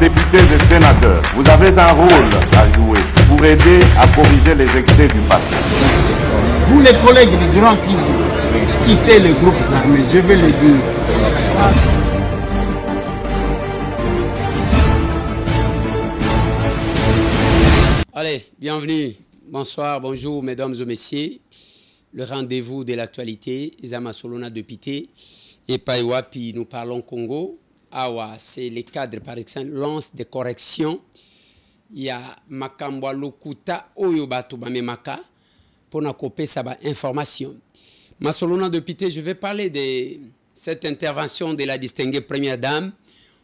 députés et sénateurs, vous avez un rôle à jouer pour aider à corriger les excès du passé. Vous les collègues du Grand quittez les groupes armés, je vais le dire. Allez, bienvenue. Bonsoir, bonjour mesdames et messieurs. Le rendez-vous de l'actualité, Izama Solona de Pité et Paiwapi, nous parlons Congo. Awa, c'est les cadres par excellence de correction. Il y a Makambwa Lokuta Oyobatu Bamemaka pour nous couper sa information. Masolona de Pité, je vais parler de cette intervention de la distinguée première dame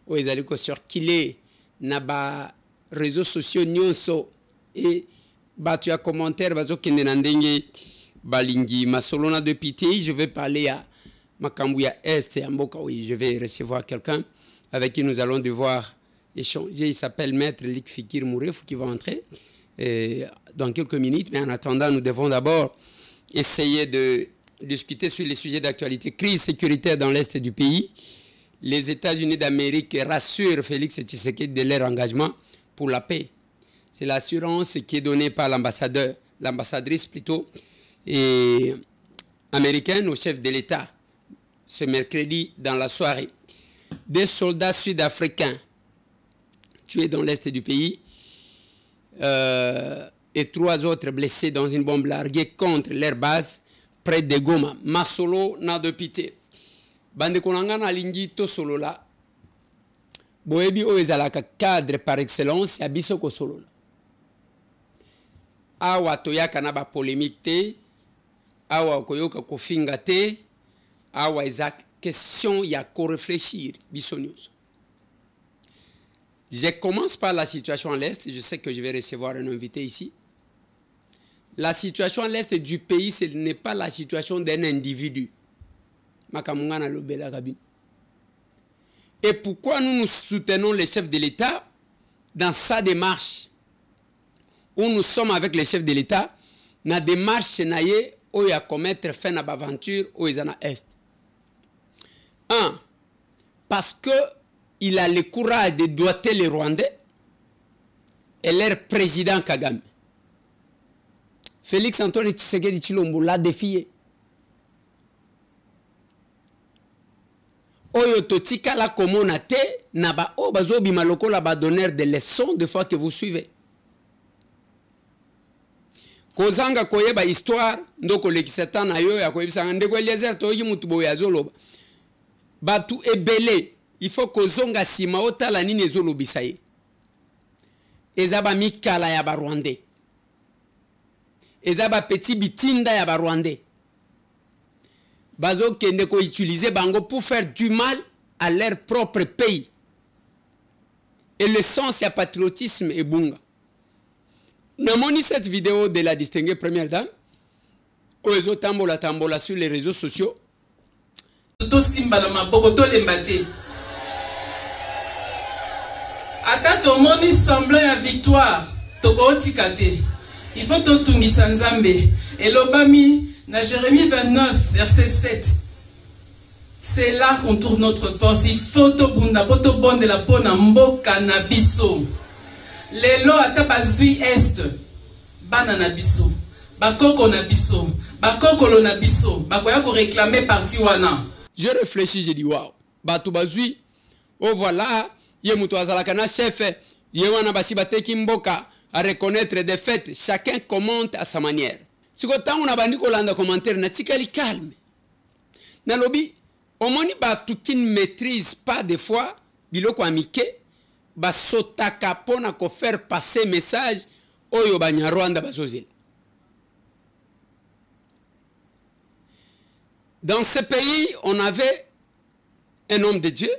où ils allaient circuler dans les réseaux sociaux nyonso et tu as commentaire bazo kende nandenge balingi Masolona de Pité. Je vais parler à Makambouya Est et à Mboka. Oui, je vais recevoir quelqu'un avec qui nous allons devoir échanger. Il s'appelle Maître Lik Fikir Mouref qui va entrer dans quelques minutes. Mais en attendant, nous devons d'abord essayer de discuter sur les sujets d'actualité. Crise sécuritaire dans l'Est du pays. Les États-Unis d'Amérique rassurent Félix Tshisekedi de leur engagement pour la paix. C'est l'assurance qui est donnée par l'ambassadrice plutôt, et américaine au chef de l'État ce mercredi dans la soirée. Des soldats sud-africains tués dans l'Est du pays et 3 autres blessés dans une bombe larguée contre leur base près de Goma. Masolo na de Pité. Bande konanga na lingi to solo la. Boebi o ezalaka cadre par excellence ya biso ko solo la. Awa toyaka na ba polémique te, awa koyoka kofinga te, awa eza question ya ko réfléchir biso nyonso. Je commence par la situation à l'Est. Je sais que je vais recevoir un invité ici. La situation à l'Est du pays, ce n'est pas la situation d'un individu. Et pourquoi nous soutenons le chef de l'État dans sa démarche, où nous sommes avec le chef de l'État, dans la démarche où il y a commettre fin à l'aventure où il y a Est. 1. Parce que il a le courage de doiter les Rwandais et leur président Kagame. Félix Antoine Tshisekedi Tshilombo l'a défié. Oyo totika la communauté naba o bazobi maloko la ba donneur de leçons de fois que vous suivez. Kozanga koyeba histoire ndoko lekisata na yo ya koyebisa ndeko Eliezer to yimutu boya zoloba. Batu ebele. Il faut que zonga sima otala nini ezolobisa ye. Ezaba mikala ya Rwandais. Ezaba petit bitinda ya Rwandais. Bazo kende ko utiliser bango pour faire du mal à leur propre pays. Et le sens ya patriotisme et bunga. Namoni cette vidéo de la distinguée première dame. Oezo tambola sur les réseaux sociaux. To simba na maboko to lembate. Ata tomoni semblant ya victoire, tokotika te. Il faut totungisa Nzambe. Elobami na Jérémie 29 verset 7. C'est là qu'on tourne notre force. Il faut tobunda boto bonde la pona mboka na biso. Lelo ata bazui est bana na biso. Bakoko na biso. Bakokolo na biso. Bakoya ko réclamer parti wana. Je réfléchis, je dis waouh. Bato bazui. Oh voilà. Ye muto azalaka na chef, ye wana basi bateki mboka à reconnaître des faits, chacun commente à sa manière. Si kotango na bandi kolanda commentaire na tikali calme. Na lobi, omoni batu qui ne maîtrise pas des fois biloko amike, ba sotaka pona ko faire passer message oyo Banyarwanda bazozela. Dans ce pays, on avait un homme de Dieu,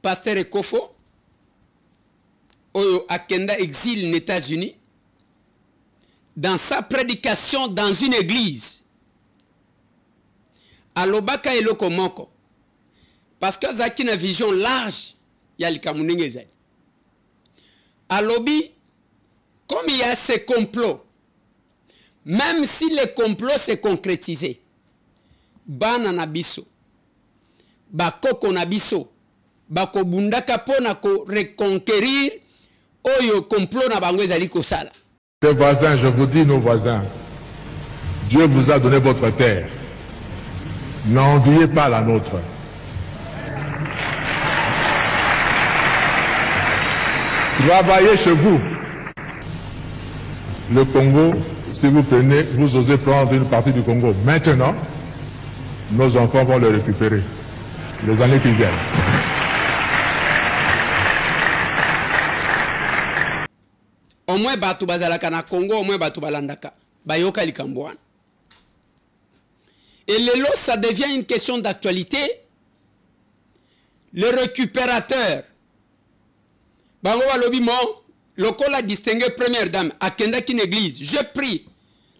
Pasteur Ekofo, Oyo Akenda exil aux États-Unis, dans sa prédication dans une église, à Lobaka et Lokomoko, parce que Zaki a une vision large, il y a le Kamunengezali. À Lobi, comme il y a ces complots, même si le complot s'est concrétisé, Bana Nabiso, Bakoko Nabiso, bako bundaka pona ko reconquérir oyo complot na bango ezali kosala. Ses voisins, je vous dis nos voisins, Dieu vous a donné votre terre. N'enviez pas la nôtre. Travaillez chez vous. Le Congo, si vous prenez, vous osez prendre une partie du Congo maintenant, nos enfants vont le récupérer les années qui viennent. Au moins batu bazalaka na Congo, au moins batu balandaka bayoka likambo wana. Et lelo, ça devient une question d'actualité. Le récupérateur bango balobi mo lokola distingué première dame akenda qu'une église. Je prie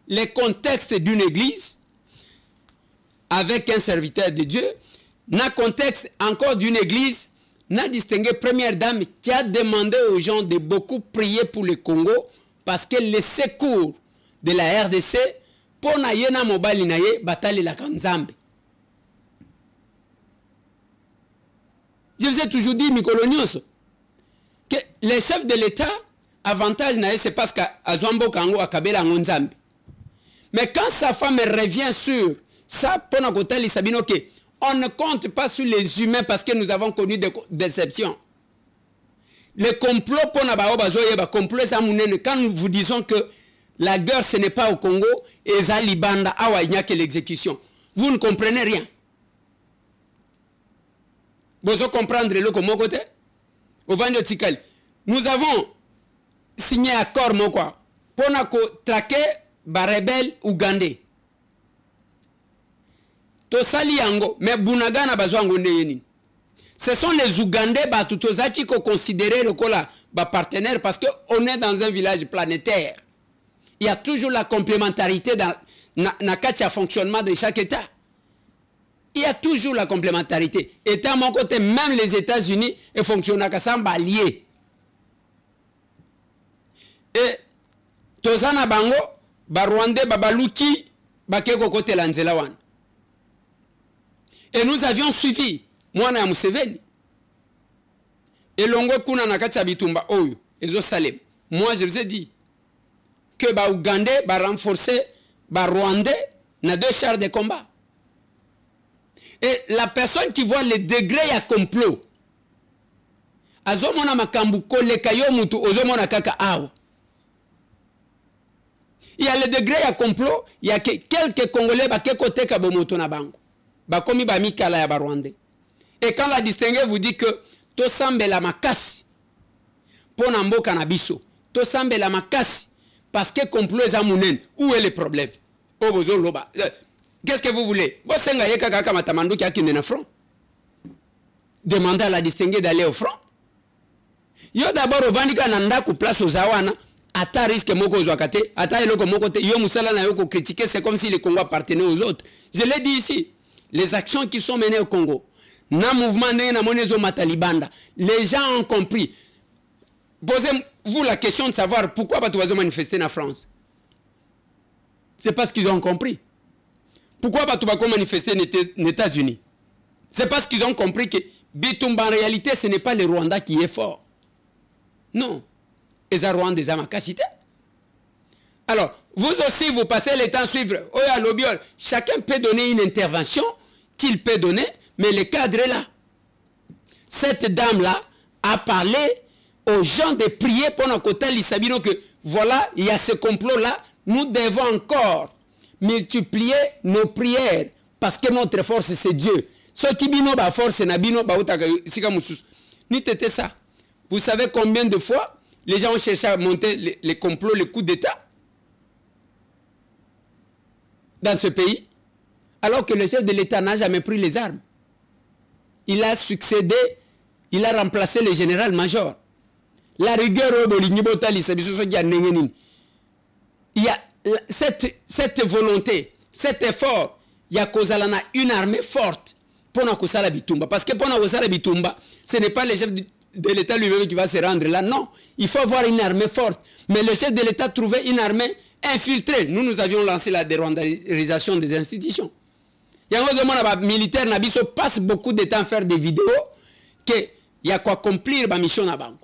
les contextes d'une église avec un serviteur de Dieu, na contexte encore d'une église, na distingué première dame qui a demandé aux gens de beaucoup prier pour le Congo parce que les secours de la RDC pour na yena mobali na ye batali la kanzambe. Je vous ai toujours dit mikolonioso que les chefs de l'État avantage na ye c'est parce qu'à Zwambo Kango akabela ngonzambe. Mais quand sa femme revient sur ça, on ne compte pas sur les humains parce que nous avons connu des déceptions. Le complot, quand nous vous disons que la guerre, ce n'est pas au Congo, et Zalibanda, il n'y a que l'exécution. Vous ne comprenez rien. Vous comprenez le comment côté? Nous avons signé un accord pour traquer les rebelles ougandais. Tosali yango, mais Bunagana bazwango ndeyeni. Ce sont les Ougandais qui sont considérés le partenaire parce qu'on est dans un village planétaire. Il y a toujours la complémentarité dans le fonctionnement de chaque État. Il y a toujours la complémentarité. Et à mon côté, même les États-Unis fonctionnent comme alliés. Et Tozana Bango, Rwandais, Babaluki, Bakeko Kote Lanzelawan. Et nous avions suivi Mwana ya Museveni. Et Longo Kuna Nakati Bitumba Oyo, Ezo Salem. Moi, je vous ai dit que les Ougandais vont renforcer les Rwandais dans 2 chars de combat. Et la personne qui voit le degré à complot, Azomona Makambu Kolekayo Mutu, Ozomona Kaka Awa. Il y a le degré à complot, il y a quelques Congolais qui côté Kabomoto na bango. Bakomi ba mikala ya Rwandais. Et quand la distingué vous dit que to sambe la makasi pona mboka na biso, to sambe la makasi parce que complot est amunen, où est le problème? Oh bozo loba. Qu'est-ce que vous voulez? Bo senga yeka kaka matamando ki akine na front. Demandez à la distinguée d'aller au front. Yo d'abord ovandika na ndako place aux awana. Ata risque moko zwakate, ata eloko moko te, yo musala na yo ko critiquer, c'est comme si le Congo appartenait aux autres. Je l'ai dit ici. Les actions qui sont menées au Congo, na mouvement na monezo matalibanda, les gens ont compris. Posez-vous la question de savoir pourquoi pas tu manifester en France. C'est parce qu'ils ont compris. Pourquoi pas tu vas manifester aux États-Unis? C'est parce qu'ils ont compris que Bitumba en réalité ce n'est pas le Rwanda qui est fort. Non. Et ça Rwanda des amakasité. Alors, vous aussi, vous passez le temps à suivre. Chacun peut donner une intervention qu'il peut donner, mais le cadre est là. Cette dame-là a parlé aux gens de prier pendant côté l'Isabino que voilà, il y a ce complot-là. Nous devons encore multiplier nos prières parce que notre force, c'est Dieu. Ce qui bino ba force na bino ba utaka sika mususu. Ni tete ça. Vous savez combien de fois les gens ont cherché à monter les complots, les coups d'État dans ce pays, alors que le chef de l'État n'a jamais pris les armes. Il a succédé, il a remplacé le général-major. La rigueur, il y a cette volonté, cet effort, il y a une armée forte pour la Bitumba. Parce que pour la Bitumba, ce n'est pas le chef de l'État lui-même qui va se rendre là. Non, il faut avoir une armée forte. Mais le chef de l'État trouvait une armée infiltrée. Nous avions lancé la dérwandalisation des institutions. Il y a un militaire Nabiso passe beaucoup de temps à faire des vidéos que ya ko accomplir ba mission na bango.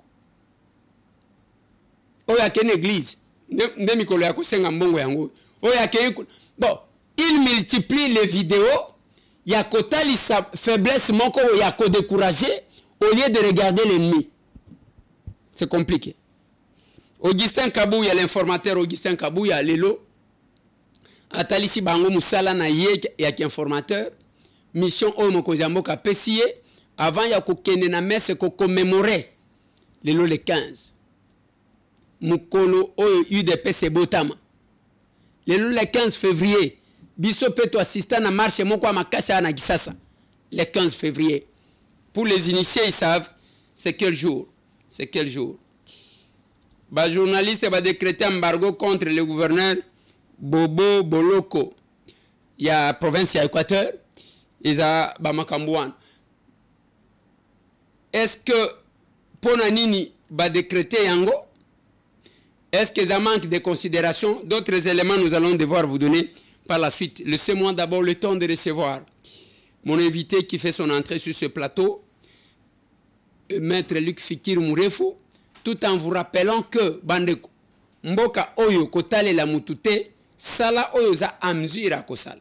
Oya ke église nde mikolo ya kosenga mbongo yango. Oya ke bon, il multiplie les vidéos ya kotali sa faiblesse moko ya ko décourager au lieu de regarder l'ennemi. C'est compliqué. Augustin Kabou, il y a l'informateur Augustin Kabou, il y a Lelo. Atalisi bango musala na ye ya ki informateur. Mission o mokonzi mboka pesiye avant ya ko kende na messe ko commémorer Lelo le 15. Mukolo o UDPC Botama. Lelo le 15 février. Biso peto assistant na marche moko makasa na Kisasa. Le 15 février. Pour les initiés, ils savent c'est quel jour. C'est quel jour. Les journalistes vont décréter embargo contre le gouverneur Bobo Boloko. Il y a la province d'Équateur. Il y a Bamakambouane. Est-ce que Ponanini va décréter Yango? Est-ce que ça manque de considération? D'autres éléments nous allons devoir vous donner par la suite. Laissez-moi d'abord le temps de recevoir mon invité qui fait son entrée sur ce plateau, Maître Luc Fikir Mourefu, tout en vous rappelant que Bandeko, Mboka Oyo Kotale la Mutute, Sala Oyo za Amzira Kosal.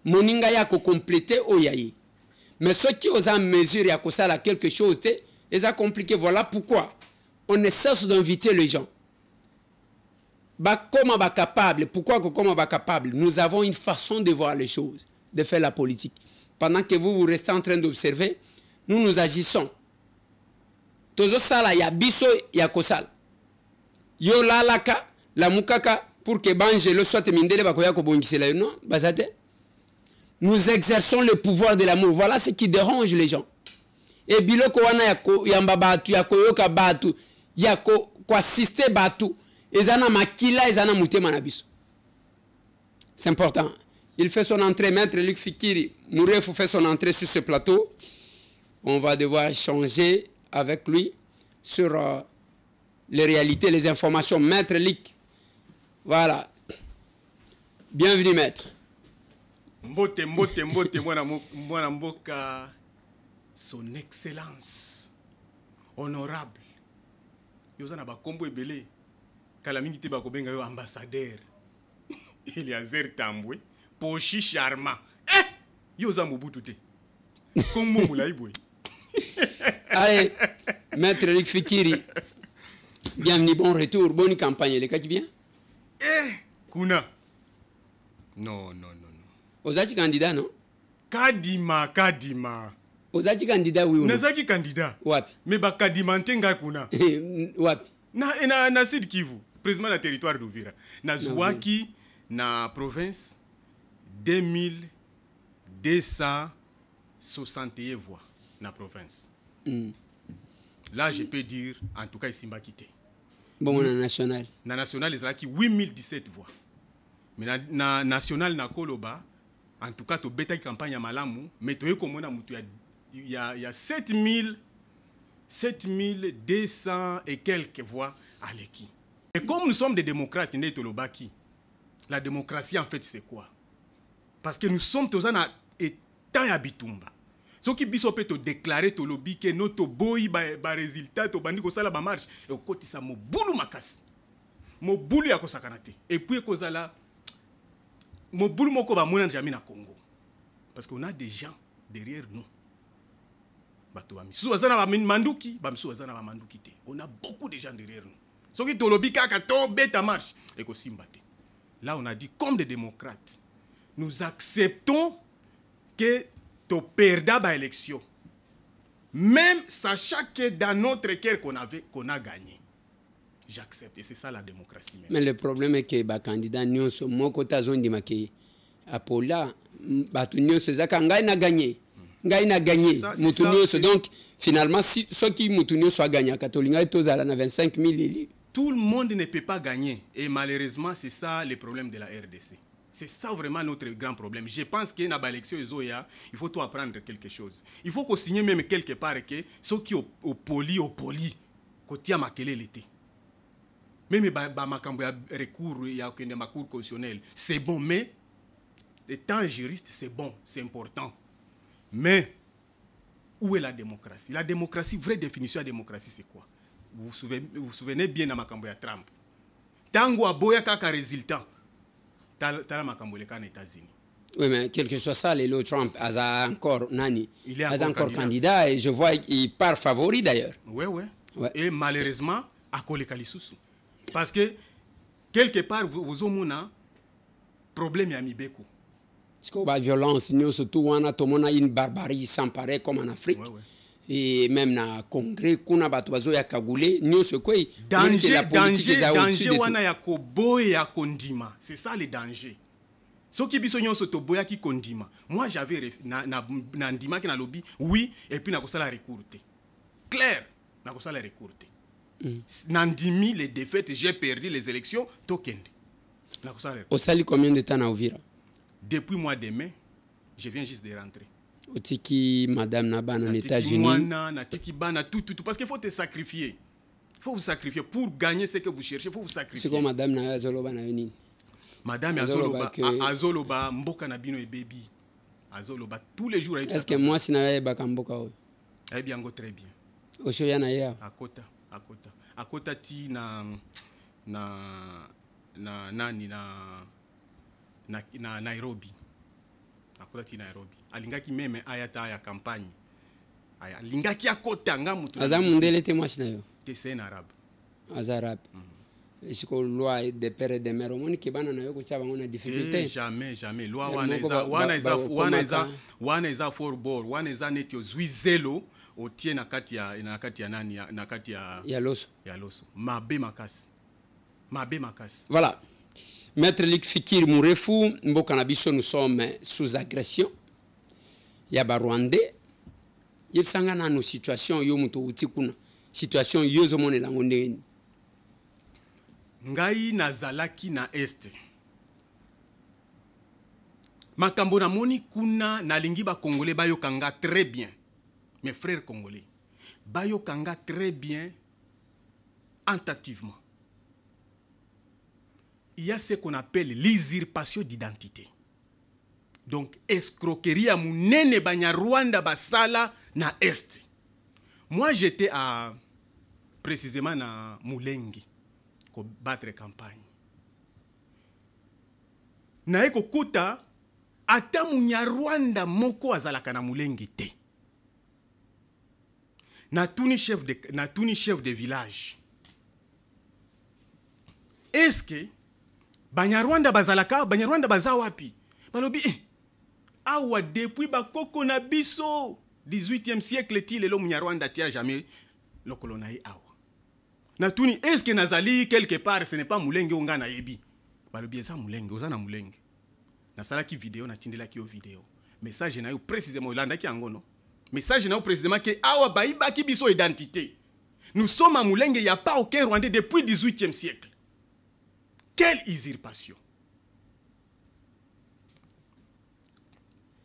Moninga ya ko compléter Oyayi. Mais ceux qui osent mesurer à Kosala quelque chose, ils ont compliqué. Voilà pourquoi on ne cesse d'inviter les gens. Comment va capable? Pourquoi comment va capable? Nous avons une façon de voir les choses, de faire la politique. Pendant que vous restez en train d'observer, nous agissons. Tozo sala ya biso ya kosala. Yo lalaka la mukaka pour que Banjelo soit mindele bakoya ko bongisela non bazate. Nous exerçons le pouvoir de l'amour. Voilà ce qui dérange les gens. Et biloko wana ya mbabatu ya koyoka batu ya ko assister batu ezana makila ezana mutema na biso. C'est important. Il fait son entrée, Maître Luc Fikiri Mourefu fait son entrée sur ce plateau. On va devoir échanger avec lui sur les réalités, les informations. Maître Luc, voilà. Bienvenue, Maître. Mbote, mwana mboka, son excellence, honorable. Yozana ba kombo ebele, kalamingi te ba kobenga yo ambassadeur. Eliazer Tambwe, Pochi Charma. Yoza Mobutu te. Kombo mulaibwe. Allez, Maître Luc Fikiri, bienvenue, bon retour, bonne campagne, les cas bien? Kuna. Non. Ozaki candidat, non? Kadima. Ozaki candidat, oui ou non? Nazaki candidat. Wapi? Mais ba kadima ntenga kuna. Wapi? Na Sud Kivu, président na territoire d'Uvira. Na Zouaki, na province, 2261 voix na province. Là, je peux dire, en tout cas, ici, m'a quitté. Bon, on a national. Na national, ils ont acquis 8017 voix. Mais na national, na Koloba, en tout cas, tu bêta campagne à Malamu, mais tu es comme on a il y a 7200 et quelques voix à l'équipe. Et comme nous sommes des démocrates, la démocratie, en fait, c'est quoi? Parce que nous sommes tous en étant à Bitumba. Ce qui biso peut te déclarer to lobby que notre boy ba résultat to bandi ko sala ba marche et au côté ça mo boulou makasi mo boulou ya ko sakanate et puis ko zala mo boulou moko ba mona jamais na Congo parce qu'on a des gens derrière nous bato ba misu azana ba manduki ba misu azana ba manduki te on a beaucoup de gens derrière nous ce qui to lobby kaka to beta marche et ko simbate là on a dit comme des démocrates nous acceptons que tu perds la élection. Même sachant que dans notre cœur qu'on a gagné. J'accepte. Et c'est ça la démocratie. Même. Mais le problème est que les candidats n'y sont pas zone de maquiller. Apola, Ngai n'a gagné. Ngai n'a gagné. Donc, finalement, si ceux qui Moutounio soient gagnés, Katolinga et Tozala, 25 000 élus. Tout le monde ne peut pas gagner. Et malheureusement, c'est ça le problème de la RDC. C'est ça vraiment notre grand problème. Je pense que dans l'élection, il faut tout apprendre quelque chose. Il faut qu'on signe même quelque part que ceux qui au poli, côté à maquiller l'été. Même ma recours, il y a un cours constitutionnel. C'est bon, mais étant juriste, c'est bon, c'est important. Mais Où est la démocratie? La démocratie, vraie définition de la démocratie, c'est quoi? Vous vous souvenez bien de Makambo ya Trump. Tango aboya kaka résultat. Tala Makambo le cas aux États-Unis. Oui, mais quel que soit ça, le Trump a encore Nani. Il est encore candidat et je vois qu'il part favori d'ailleurs. Oui. Et malheureusement, à Kolekalisoussou. Parce que quelque part, vous avez un problème à Mibeko. Parce que la violence, nous surtout, on a une barbarie sans pareil comme en Afrique. Et même dans le Congrès, on a battu ya Kagoulé, nous ce quoi danger, wana ya koboye ya kondima. C'est ça le danger. Ce qui biso nyon soto boya ki kondima. Moi j'avais na ndima ki na lobby, oui, et puis na kosala recours. Clair, na kosala recours. Nandimi les défaites, j'ai perdu les élections, tokende. Na kosala recours. Au sali combien de temps na Uvira? Depuis mois de mai, je viens juste de rentrer. Otiki madame Naban aux États-Unis. Parce qu'il faut te sacrifier. Il faut vous sacrifier. Pour gagner ce que vous cherchez, il faut vous sacrifier. C'est comme madame Azoloba na Yoni. Madame Azoloba, Mboka Nabino et baby. Azoloba, tous les jours. Est-ce que moi, si je suis Mboka? Eh bien, très bien. Oshoya na ya. À Kota ti na Nairobi. Akota ti Nairobi. Alingaki meme ayata ya campagne. Alingaki akota ngamutu. Azamundele te mwasi na yo. Te c'est en arabe. Azarab. Est-ce que loi de père et de mère on ki bana na yo ko chaba ngona difficulté? Jamais. Loi wana iza for bor, wana iza netio zwizelo otie na kati ya nani na kati ya loso. Mabe makasi. Voilà. Maître Luc Fikir Mourefou, Mboka na biso, nous sommes sous agression. Yaba Rwandais. Yeb sanga na no situation yo muto utikuna. Situation yo zo mone la ngondeni. Ngai nazalaki na este. Makambo na moni kuna na lingi ba congolais bayo kanga très bien. Mes frères congolais. Bayo kanga très bien tentativement. Il y a ce qu'on appelle l'usurpation d'identité. Donc, escroquerie à mounene banya Rwanda basala na est. Moi, j'étais précisément na Moulengi, pour battre campagne. Na eko kuta, ata munya Rwanda moko azalaka na Moulengi te. Na tuni chef de village. Est-ce que Banyarwanda bazalaka, Banyarwanda bazawapi? Balobi, awa depuis bakoko na biso 18e siècle ti lelo Munyarwanda tia jamais le colonaï awa. Natuni, est-ce que nazali quelque part, ce n'est pas Moulenge onga na yebi? Balobi, eza Moulenge, oza na Moulenge. Nasala ki vidéo, na tindela ki o vidéo. Message na yo précisément, landa ki angono. Message na yo précisément que awa baïba ki biso identité. Nous sommes à Moulenge, il n'y a pas aucun Rwandais depuis 18e siècle. Quelle usurpation!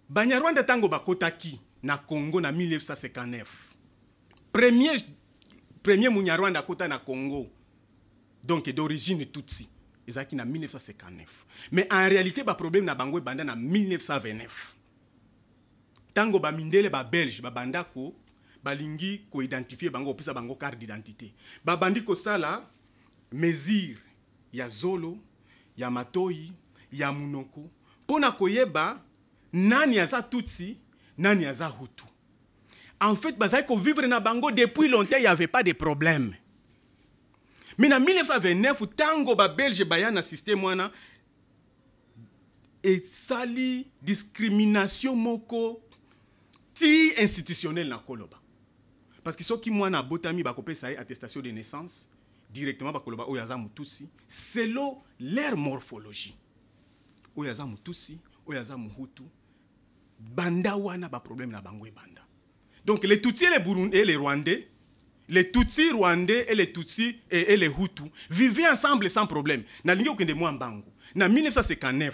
Banyarwanda tango bakotaki na Congo na 1959. Premier Munyarwanda kota na Congo. Donc d'origine Tutsi. Ezaki na 1959. Mais en réalité ba problème na bango banda na 1929. Tango ba mindele ba belge ba bandako balingi ko identifier bango opesa bango carte d'identité. Ba bandi ko sala mesure ya Zolo, ya Matoi, ya Munoko. Pona koyeba, nani aza Tutsi, nani aza Hutu. En fait, bazai ko vivre na bango depuis longtemps, il n'y avait pas de problème. Mais en 1929, tango ba Belge bayana système wana, et sali discrimination moko ti institutionnelle na koloba. Parce que ceux qui mwana botami ba kopesa attestation de naissance, directement bakoloba oyaza mutusi selon leur morphologie. Oyaza mutusi, oyaza muhutu, banda wana ba problème na bango banda. Donc les Tutsis et les Burundais et les Rwandais, les Tutsis rwandais et les Tutsis et les Hutus vivaient ensemble sans problème. Na lingi okende mwa mbangu. Na 1959,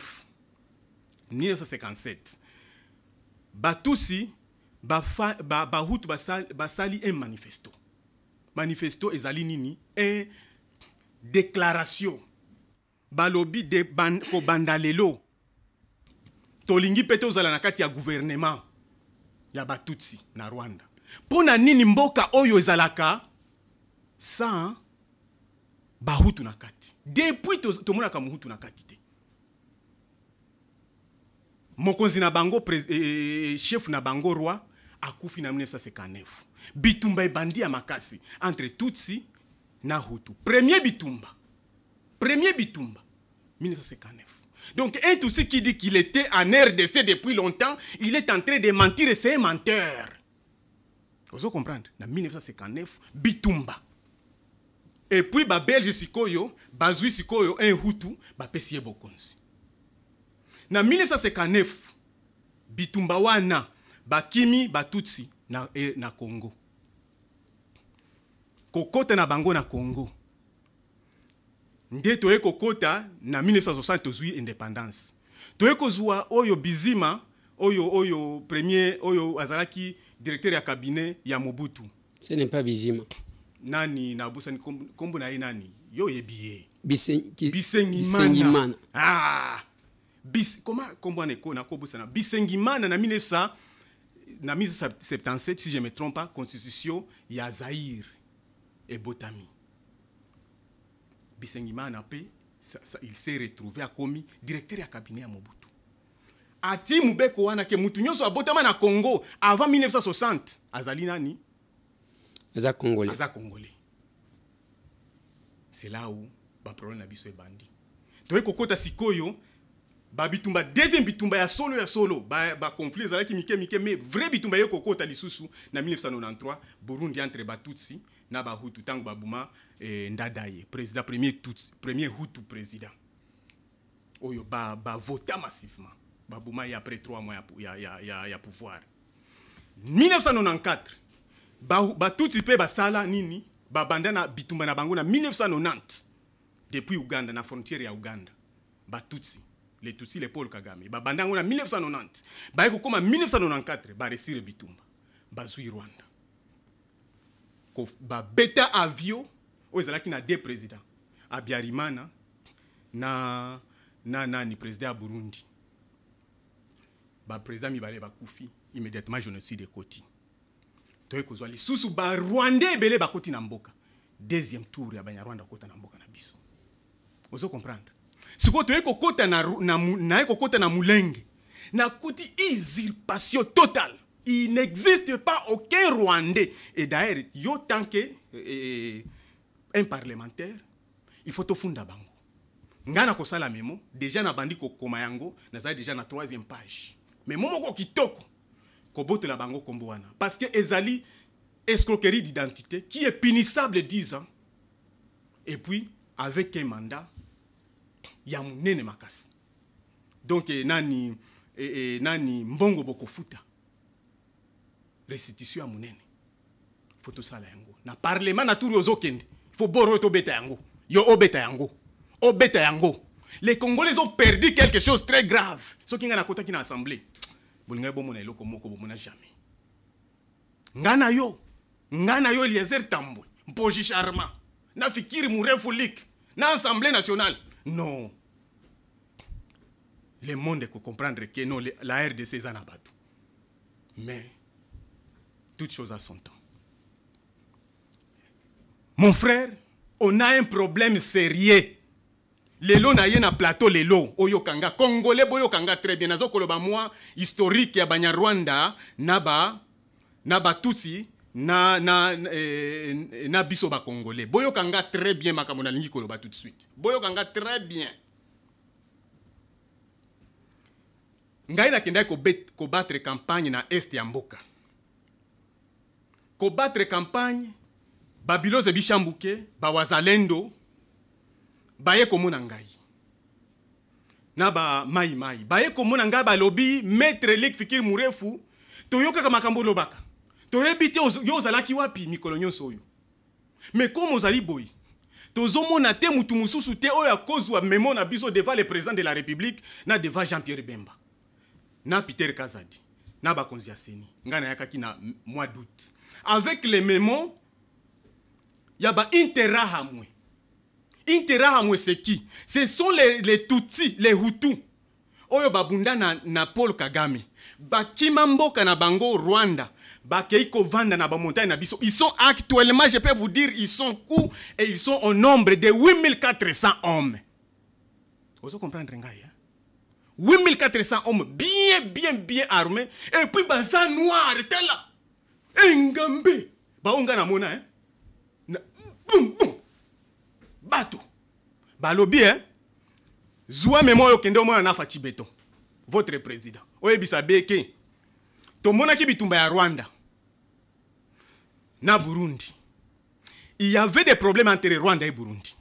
1957, Batusi ba Hutu basali un manifesto. Manifesto ezali nini et déclaration balobi de ko bandalelo tolingi pete ozala na kati ya gouvernement ya Batutsi na Rwanda Pona nini mboka oyo ezalaka sans bahutu na kati. Depuis tomonaka muhutu na kati te. Mokonzi na bango chef na bango roi akufi na 1959. Bitumba ebandi ya makasi entre Tutsi na Hutu. Premier bitumba 1959. Donc un Tutsi qui dit qu'il était en RDC depuis longtemps, il est en train de mentir et c'est un menteur. Vous comprenez? En 1959, bitumba. Et puis ba Belge sikoyo, bazui sikoyo un Hutu, ba pesiye bokonzi. Na 1959, bitumba wana bakimi batutsi na Congo. Kokota na bango na Congo. Nde toye kokota na 1960 tozui indépendance. Toye kozua oyo Bizima, oyo premier, oyo azalaki directeur ya cabinet ya Mobutu. Ce n'est pas Bizima. Nani na busani kombo na nani? Yo yebiye. Bisengimana. Ah. Comment kombo na kobusana? Bisengimana na 1977 si je ne me trompe pas, constitution ya Zaïre et Botami. Bisengimana il s'est retrouvé à commis directeur ya cabinet ya Mobutu. Ati mubeko wana ke mutu nyonso abotama na Congo avant 1960 azali nani? Aza Congolais. C'est là où ba problème na biso ebandi. Toye kokota sikoyo ba bitumba deuxième bitumba ya solo ba conflit ezalaki mike mais vrai bitumba yo kokota lisusu na 1993 Burundi entre Batutsi na ba Hutu tango babuma Ndadaye président premier Hutu président. Oyo ba vota massivement. Babuma y après 3 mois ya pouvoir. 1994 ba Tutsi pe basala nini ba bandana bitumba na bango na 1990 depuis Uganda na frontière ya Uganda. Ba Tutsi les Tutsi les Paul Kagame ba bandango na 1990 ba eko koma 1994 ba resire bitumba ba zui Rwanda ko ba beta avio o ezalaki na deux présidents Abiyarimana na ni président ya Burundi ba président mibale ba kufi immédiatement génocide ekoti toye kozwa lisusu ba Rwandais ebele bakoti na mboka deuxième tour ya Banyarwanda kota na mboka na biso. Vous comprendre? Si vous avez kokota na Mulenge, na kuti usurpation totale. Il n'existe pas aucun Rwandais. Et d'ailleurs, yo tant que un parlementaire, il faut tout funda bango. Ngana ko sala memo, déjà na bandi ko koma yango, na za déjà na 3e page. Mais momo ko kitoko ko bote la bango kombo wana parce que ezali escroquerie d'identité qui est punissable 10 ans. Et puis avec un mandat ya munene makasi. Donc nani mbongo bokofuta restitution ya munene faut sala yango na parlement na turi ozokende faut boro to beta yango yo obeta yango. Les Congolais ont perdu quelque chose de très grave. Ce qui ngana kota ki na assemblée bolinga bomo na eloko moko bomo na jamais ngana yo Eliezer Tambwe Mpoji Charma na Fikiri Murefu Lik na Assemblée nationale. Non. Le monde peut comprendre que non, la RDC est en abattu. Mais, toute chose a son temps. Mon frère, on a un problème sérieux. Lelo na yena plateau lelo oyo kanga Congolais boyo kanga très bien nazo koloba moi historique ya Banyarwanda na Tutsi na biso ba Congolais boyo kanga très bien makambo na lingi koloba tout de suite boyo kanga très bien. Ngai na kenda ko battre campagne na est ya mboka ko battre campagne babiloze bishambuke ba wazalendo baye komona ngai na ba mai baye komona ngai ba lobby maître Lik Fikiri Murefu toyoka kama makambo lobaka toyebite yo zalaki wapi mikolo nyonso oyo mais comme ozali boy tozomona te mutu mususu te oyo akozwa memo na biso devant le président de la République na devant Jean-Pierre Bemba na Peter Kazadi na bakonzi ya seni ngana yakaki na mois d'août avec les mémos ya ba Interahamwe c'est qui? Ce sont les Tutsi, les Hutus. Oyo babunda na Paul Kagame. Bakima mboka na bango Rwanda. bakeiko vanda na ba montagne na biso. Ils sont actuellement, je peux vous dire, ils sont où? Et ils sont au nombre de 8400 hommes. Vous comprenez, hein? 8400 hommes bien armés. Et puis baza noir était là. Engambe. Ba onga na mona, hein? Boum boum. Bato. Ba lobby, hein? Zoua mémoire kende mo na Fachi Beton. Votre président. Oyebisa beke. To mona ki bitumba ya Rwanda. Na Burundi. Il y avait des problèmes entre Rwanda et Burundi.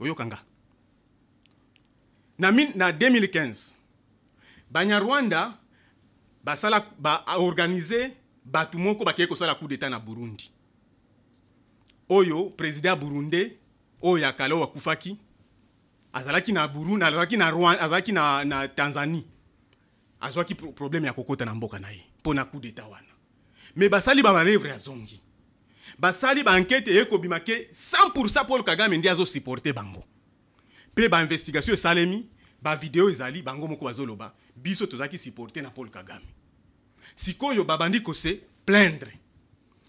Oyokanga. Na 2015. Banya Rwanda a organisé batumoko bakeko sala coup d'état na Burundi. Oyo président Burundi oyo akala wa kufaki azalaki na Burundi, azalaki na Rwanda, azalaki na Tanzanie. Azwaki problème ya kokota na mboka na ye pona coup d'état wana. Mais basali ba manœuvre ya zongi. Basali ba enquête eko bimake 100% Paul Kagame ndi azo supporter bango. Pe ba investigation salemi ba vidéo ezali bango moko bazoloba biso tozaki supporter na Paul Kagame. Sikoyo babandi ko se plaindre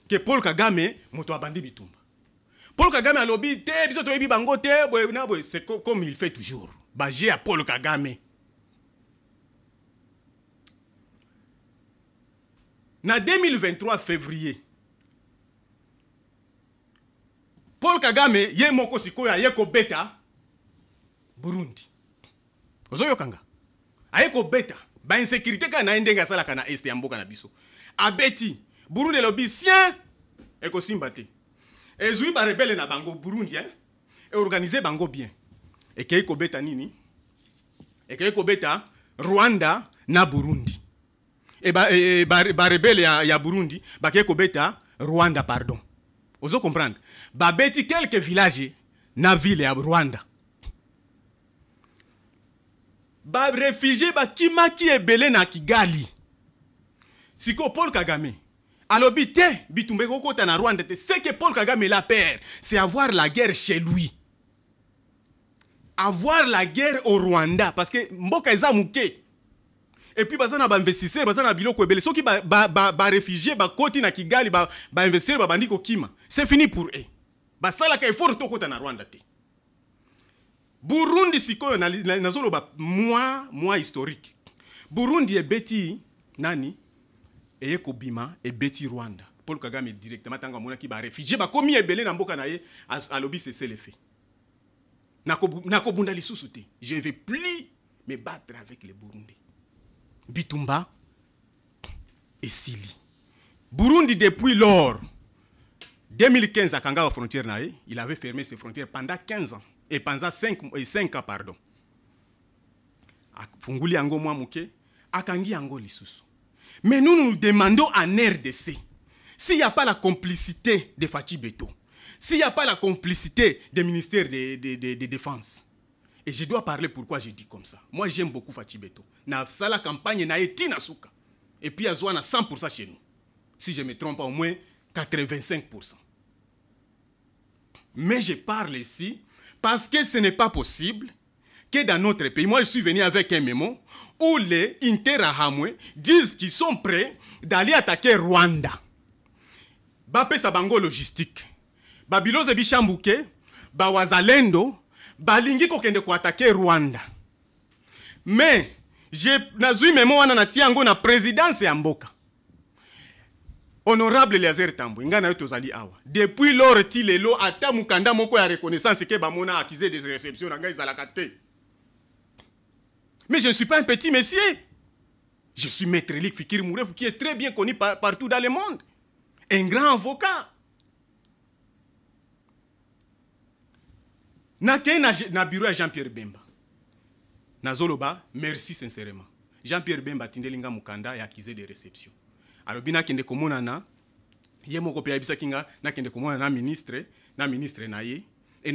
que Paul Kagame moto abandi bitumba. Paul Kagame a lobby te biso to yebi bango te c'est comme il fait toujours. Ba j'ai à Paul Kagame. Na 2023 février Paul Kagame ye moko sikoyo ayeko beta Burundi. Ozoyo kanga. Ayeko beta ba insécurité ka na ndenga sala kana est ya mboka na biso. Abeti Burundi lobby sien eko simbate. Ezui ba rebelle na bango Burundi hein. Et organiser bango bien. Et kayeko beta nini? Et kayeko beta Rwanda na Burundi. Et ba rebelle ya Burundi ba kayeko beta Rwanda pardon. Ozo comprendre. Ba beti quelques villages na ville ya Rwanda. Ba réfugié ba kimaki ebele na Kigali. Siko Paul Kagame alobi te bitumbe kokota na Rwanda te. C'est que Paul Kagame la peur, c'est avoir la guerre chez lui. Avoir la guerre au Rwanda parce que mboka eza muke. Et puis bazana ba investisseur bazana biloko ebele soki ba réfugié ba koti na Kigali ba investisseur ba bandiko kima. C'est fini pour eux. Ba sala ka effort to kota na Rwanda te. Burundi sikoyo na zolo ba moi historique. Burundi e beti nani eyeko bima e beti Rwanda. Paul Kagame directement tanga mona ki ba réfugié ba komi ebele na mboka na ye alobi c'est le fait. Nako bunda lisusu te. Je ne vais plus me battre avec les Burundais. Bitumba et Sili. Burundi depuis lors 2015 à Kanga frontière nae, il avait fermé ses frontières pendant 15 ans et pendant 5 ans pardon. Funguli ango mwa muke, akangi ango lisusu. Mais nous demandons en RDC s'il n'y a pas la complicité de Fachi Beton, s'il n'y a pas la complicité des ministères de défense. Et je dois parler pourquoi je dis comme ça. Moi j'aime beaucoup Fachi Beton. Na la campagne na etina suka. Et puis à 100% chez nous. Si je me trompe pas, au moins 85%. Mais je parle ici parce que ce n'est pas possible que dans notre pays, moi je suis venu avec un mémo où les Interahamwe disent qu'ils sont prêts d'aller attaquer Rwanda. Bape sabango logistique. Babiloze bichambuke, bawazalendo, balingi kokende ko attaquer Rwanda. Mais je nazui mémo wana natia yango na présidence ya mboka. Honorable Léazer Tambwe, ngana yo tozali awa. Depuis lors tilelo ata mukanda moko ya reconnaissance ke bamona accusé des réceptions nga izalaka te. Mais je ne suis pas un petit monsieur. Je suis Maître Lik Fikiri Mourefu qui est très bien connu partout dans le monde. Un grand avocat. Na bureau à Jean-Pierre Bemba. Nazoloba, merci sincèrement. Jean-Pierre Bemba tindelinga mukanda ya accusé de réception. Alors bina kende komona na yemo ko pya bisakinga na kende komona na ministre na ye et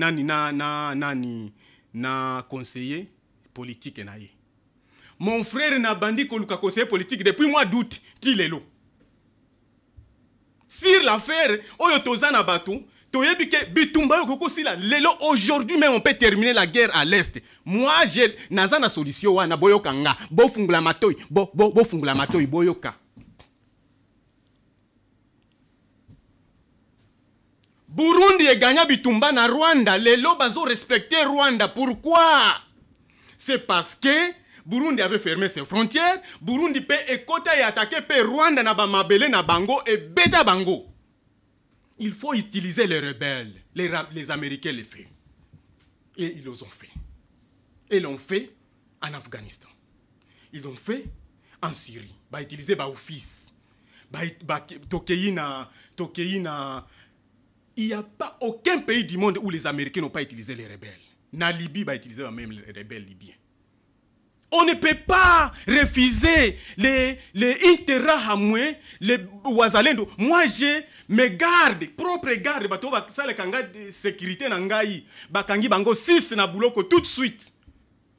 na conseiller politique na ye. Mon frère n'a bandi ko luka conseiller politique depuis mois d'août tilelo. Sur l'affaire oyo tozana batou toyebi ke bitumba yo koko sila lelo aujourd'hui même on peut terminer la guerre à l'est. Moi j'ai nazana solution wana boyoka nga bo fungula matoyi bo fungula matoyi boyoka. Burundi est gagné bitumba na Rwanda. Les lobes ont respecté Rwanda. Pourquoi? C'est parce que Burundi avait fermé ses frontières. Burundi peut écouter et attaquer Rwanda na ba mabele na bango et beta bango. Il faut utiliser les rebelles. Les Américains le font. Et ils l'ont fait. Ils l'ont fait en Afghanistan. Ils l'ont fait en Syrie. Bah utiliser ba office. Tokeina. Il n'y a pas aucun pays du monde où les Américains n'ont pas utilisé les rebelles. Na Libye va utiliser même les rebelles libyens. On ne peut pas refuser les Interahamwe, les Ouazalendo. Moi, j'ai mes gardes, propres gardes, bato ba sale kanga de sécurité na ngai, bakangi bango 6 na bouloko tout de suite.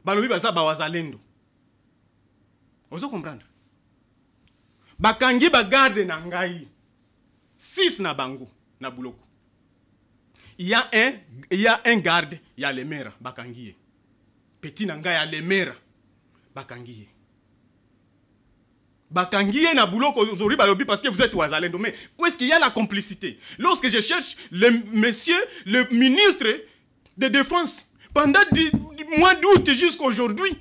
Balobi baza ba Ouazalendo. Vous comprendre? Bakangi ba garde na ngai 6 na bango na bouloko. Il y a un garde, il y a les mères, bakangiye. Petit nanga, il y a les mères, bakangiye. Bakangiye na boulot aujourd'hui balobi parce que vous êtes Ouazalendo. Mais où est-ce qu'il y a la complicité? Lorsque je cherche le monsieur, le ministre de défense, pendant du mois d'août jusqu'à aujourd'hui,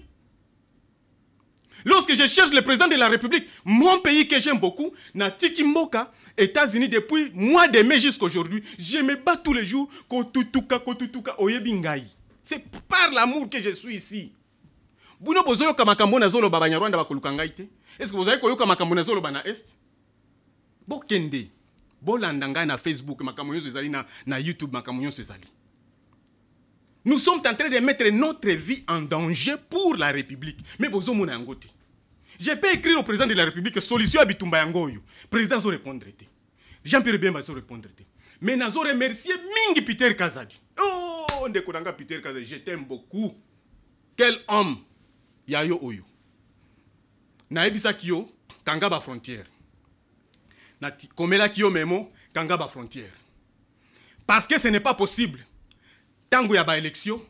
lorsque je cherche le président de la République, mon pays que j'aime beaucoup, na Tikimboka, États-Unis, depuis mois de mai jusqu'à aujourd'hui, je me bats tous les jours, kotutuka, oyebingai. C'est par l'amour que je suis ici. Buno bozoyo kamakambo na zolo baba Nyarwanda bakolukangai te. Est-ce que vous avez koyoka makambo na zolo bana est? Bokende. Bolandanga na Facebook, makambo nyonso ezali na YouTube, makambo nyonso ezali. Nous sommes en train de mettre notre vie en danger pour la République. Mais bozo mona yangote. Je peux écrire au président de la République solution à Bitumba Yangoyo. Président zo répondre. Jean-Pierre Bemba zo répondre. Mais nazo remercier mingi Peter Kazadi. Oh, ndekonanga Peter Kazadi, je t'aime beaucoup. Quel homme. Yayo oyo. Na ebisa kiyo kanga ba frontière. Na komela kiyo memo kanga ba frontière. Parce que ce n'est pas possible. Tango ya ba élection,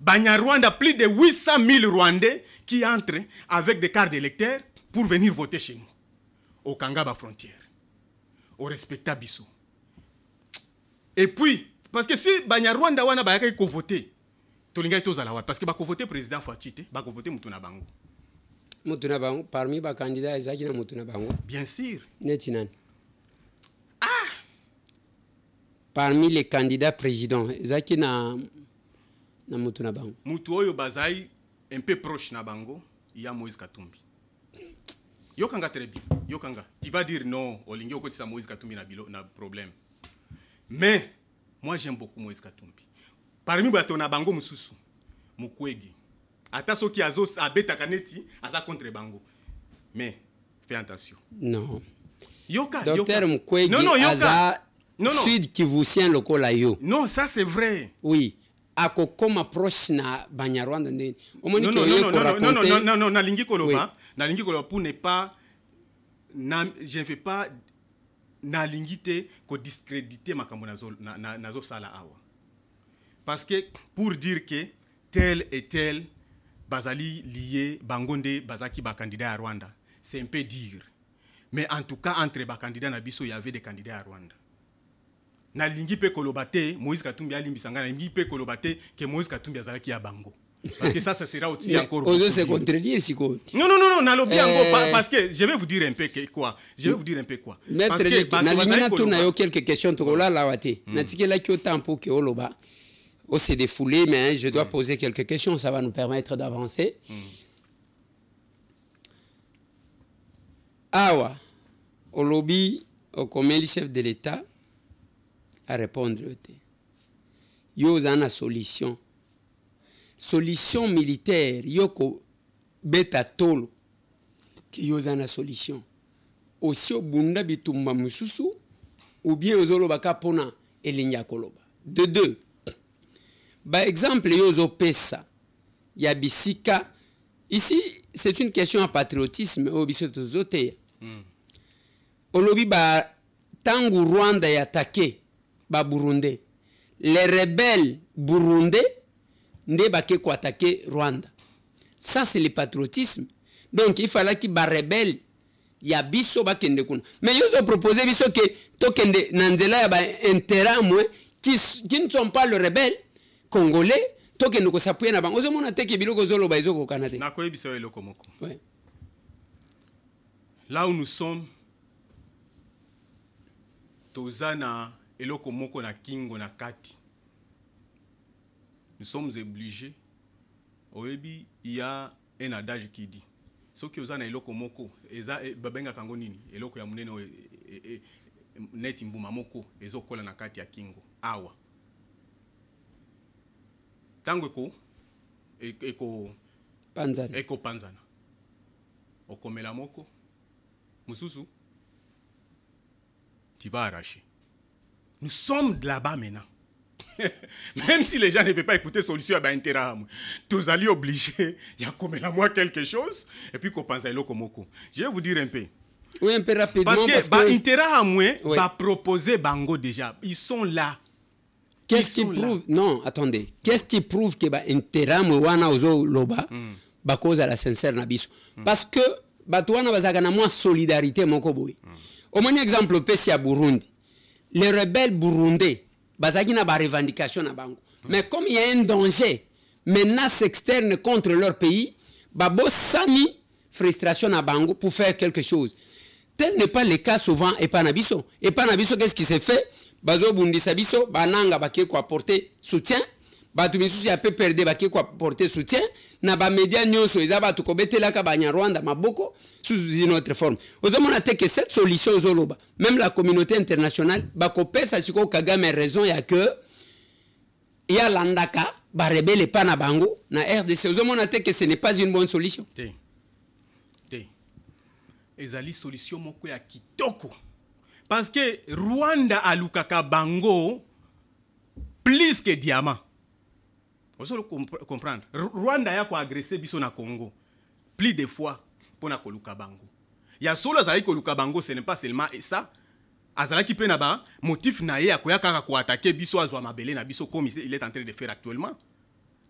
Banyarwanda, plus de 800 000 Rwandais qui entrent avec des cartes d'électeurs pour venir voter chez nous. Au Kangaba frontière. Au respecta biso. Et puis, parce que si Banyarwanda wana bayaka ko voter, tolinga tozala wa parce que ba ko voter président Fachite, ba ko voter Mutuna Bango. Mutuna Bango parmi ba candidats ezaki na Mutuna Bango. Bien sûr. Netinani. Ah. Parmi les candidats présidents, ezaki na Mutuna Bango. Mutu oyo bazai un peu proche na Bango, il y a Moïse Katumbi. Yokanga très bien. Yokanga. Tu vas dire non, olingi okotisa Moïse Katumbi na problème. Mais moi j'aime beaucoup Moïse Katumbi. Parmi bato na Bango mususu, Mukwege. Ata soki azo abeta kaneti, aza contre Bango. Mais fais attention. Non. Yoka, Docteur Mukwege, aza Sud Kivusien lokola yo. Non, ça c'est vrai. Oui. Ako comme approche na Banyarwanda ndeni. Non, nalingi koloba, nalingi koloba pour ne pas je ne fais pas nalingi te ko discréditer makambo nazo sala awa. Parce que pour dire que tel et tel bazali lié bangonde bazaki ba candidat à Rwanda, c'est un peu dire. Mais en tout cas entre ba candidats na biso il y avait des candidats à Rwanda. Na lingi pe kolobate Moïse Katumbi alimbisanga na lingi pe kolobate que Moïse Katumbi azalaki ya bango parce que ça sera aussi encore aux se contredire siko. Non na lobi yango parce que je vais vous dire un peu quoi. Parce que na limina tu na yo quelques questions to la lawate. Na tikela ki autant pour que oloba. On s'est défoulé mais je dois poser quelques questions, ça va nous permettre d'avancer. Awa olobi au comité chef de l'État à répondre. Yo zana solution. Solution militaire. Yoko beta tolo. Ki yo zana solution. Aussi au bunda bitumba mususu ou bien aux baka pona elinya koloba. De deux. Par exemple, yo zo pesa. Ya bisika. Ici, c'est une question à patriotisme au bisoto zote. Olobi ba tangu Rwanda ya attaqué ba Burundi. Les rebelles burundais ne bake ko attaquer Rwanda. Ça c'est le patriotisme. Donc il fallait qu'il ba rebelle ya biso ba kende kuna. Mais ils ont proposé biso que to kende nanzela ya ba intérêt moi qui ne sont pas le rebelle congolais, toke nous s'appuyer na bango. Ozomona te ke biloko zoloba ezoko kanate. Na koyebi se eloko moko. Ouais. Là où nous sommes, tozana eloko moko na kingo na kati. Nous sommes obligés. Oyebi, il y a un adage qui dit ce qui ozana eloko moko, eza babenga kango nini, eloko ya munene neti mbuma moko ezokola na kati ya kingo. Awa. Tango eko panzana. Okomela moko. Mususu, tu vas arracher. Nous sommes là-bas maintenant. Même si les gens ne veulent pas écouter solution à intérêt, tous allez obligés, il y a comme la moi quelque chose, et puis qu'on pense à l'okomoko. Je vais vous dire un peu. Oui, un peu rapidement. Parce que intérêt à moi va proposer Bango déjà. Ils sont là. Qu'est-ce qui prouve? Non, attendez. Qu'est-ce qui prouve que intérêt à moi ozo loba, ba cause à la sincère nabiso. Parce que batouana bazaka na moi solidarité moko boy. Au moins exemple pesi à Burundi. Les rebelles burundais bazaki na ba revendication na bango. Mais comme il y a un danger, menace externe contre leur pays, babo sani frustration na bango pour faire quelque chose. Tel n'est pas le cas souvent et pas nabiso. Et pas nabiso, qu'est-ce qui s'est fait? Bazo bundisa biso bananga baké ko apporter soutien. Batu misusu ya pe perdre baké ko apporter soutien. Na ba média nyonso eza batu ko betela ka banya Rwanda maboko sous une autre forme. Ozomona te que cette solution ozoloba, même la communauté internationale bako pesa siko Kagame raison ya que ya landaka ba rebelle pa na bango na RDC. Ozomona te que ce n'est pas une bonne solution. Ezali solution moko ya kitoko. Parce que Rwanda a lukaka bango plus que diamant. Vous allez comprendre. Rwanda a agressé biso na Congo plus de fois pour na koluka bango. Ya solo azali koluka bango, ce n'est pas seulement ça. Azala ki pe na ba motif na ye akoya kaka ko attaquer biso azwa mabele na biso comme il est en train de faire actuellement.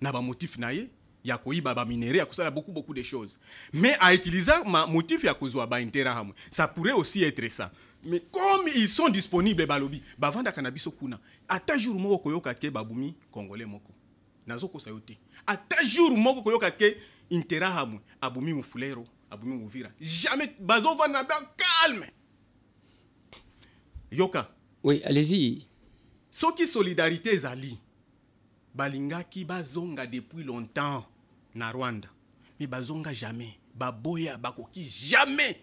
Na ba motif na ye ya koyiba ba minerai, akusala beaucoup de choses. Mais à utiliser ma motif ya kozwa ba intérêt, ça pourrait aussi être ça. Mais comme ils sont disponibles balobi, ba vanda cannabis kuna. Ata jour moko koyoka ke babumi congolais moko. Nazoko sayote. Ata jour moko koyoka ke intérêt abumi mufulero, abumi muvira. Jamais bazo vanda calme. Yoka. Oui, allez-y. Soki solidarité zali. Balingaki bazonga depuis longtemps na Rwanda. Mais bazonga jamais. Baboya bakoki jamais.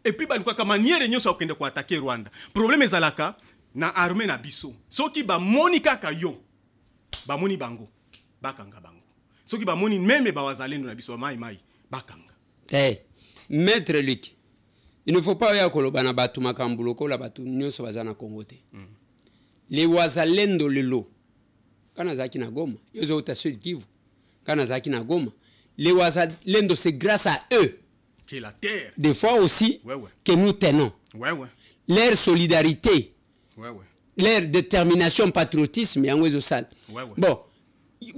Et puis baluka manière nyonso okende ko attaquer Rwanda. Problème ezalaka na armée na biso. Soki ba moni kaka yo. Ba moni bango. Bakanga bango. Soki ba moni même ba wazalendo na biso mai bakanga. Maître Luc. Il ne faut pas ya koloba na batu makambulo ko la batu nyonso bazana Congo te. Les wazalendo lelo. Kana zaki na Goma, yozo utasudi Kivu. Kana zaki na Goma. Les wazalendo c'est grâce à eux que la terre. Des fois aussi que nous tenons. Leur solidarité. Leur détermination, patriotisme et en sale. Bon. Ce